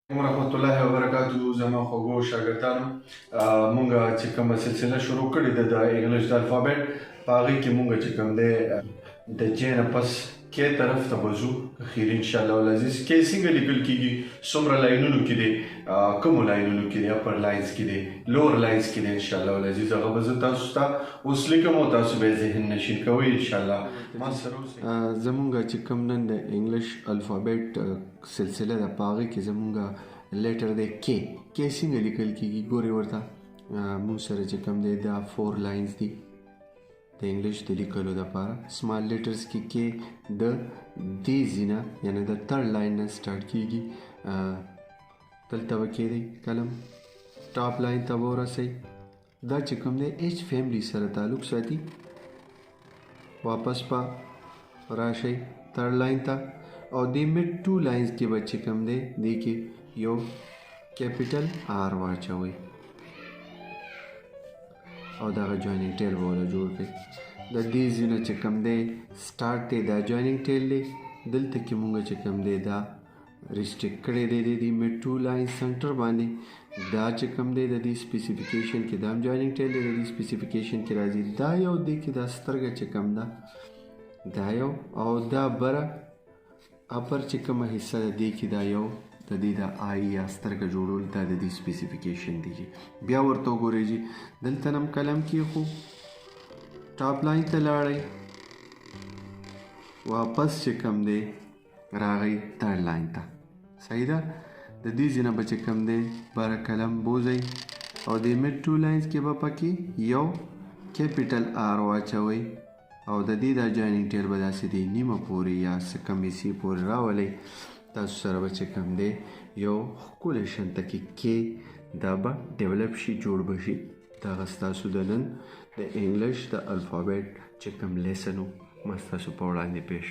ورحمة الله وبرکاتو زما خوږو شاګردانو مونږه چې کومه سلسله شروع کړې ده د انګلیش د الفابet په هغې کې مونږ چې کوم دی د جې نه پس کې طرف ته به ځو خیر انشاءالله العزیز کې څنګه لیکل کېږي څومره لاینونو کې دی کومو لاینونو کې دی اپر لاینز کې دی لور لاینز کې دی انشاءالله العزیز هغه به زه تاسو ته اوس لیکم او تاسو به یې ذهن نشین کوئ انشاءالله ما سره اوسئ. زمونږ چې کوم نن د انګلیش الفابet سلسله ده په هغې کې زمونږ لیټر دی کې څنګه لیکل کېږي ګورئ ورته مونږ سره چې کوم دی دا 4 لاینز دي د انګلیش د لیکلو دپاره سمال لیټرز کې د دې ځینه یعنې د تھرډ لاین نه سټارټ کېږي دلته به کې دی قلم ټاپ لاین ته به ورسئ دا چې کوم دی ایچ فیملی سره تعلق ساتي واپس به راشئ تھرډ لاین ته او د مډ 2 لاینز کې به چې کوم دی دې کې یو کیپیټل آر واچوئ او دغه جویننګ ټیل به وله جوړ کړئ د دې ځینه چې کوم دی سټارټ دی دا جویننګ ټیل دی دلته کې مونږ چې کوم دی دا ریسټریکټ کړی دی د دې مډ 2 لاین سنټر باندې دا چې کوم دی د دې سپیسیفیکیشن کې دا هم جویننګ ټیل دی د دې سپیسیفیکیشن کې راځي دا یو دی کې دا سترګه چې کوم ده دا یو او دا بره اپر چې کومه حصه ده دې کې دا یو د دې د آی یا سترګه جوړول دا د دې سپیسیفیکیشن دی بیا ورته وګورئ جي دلته هم قلم کېښو ټاپ لاین ته لاړئ واپس چې کوم دی راغئ تھرډ لاین ته صحیح ده د دې ځای نه به چې کوم دی بره قلم بوځئ او د مډ 2 لاینز کې به پکې یو کیپیټل آر واچوئ او د دې دا جویننګ ټیل به داسې دی نیمه پورې یا څه کم حصې پورې راولئ تاسو سره به چې کوم دی یو ښکلی شانته کې دا به ډیولپ شي جوړ به شي دغه ستاسو د نن د انګلیش د الفابet چې کوم لیسن و ما ستاسو په وړاندې پیش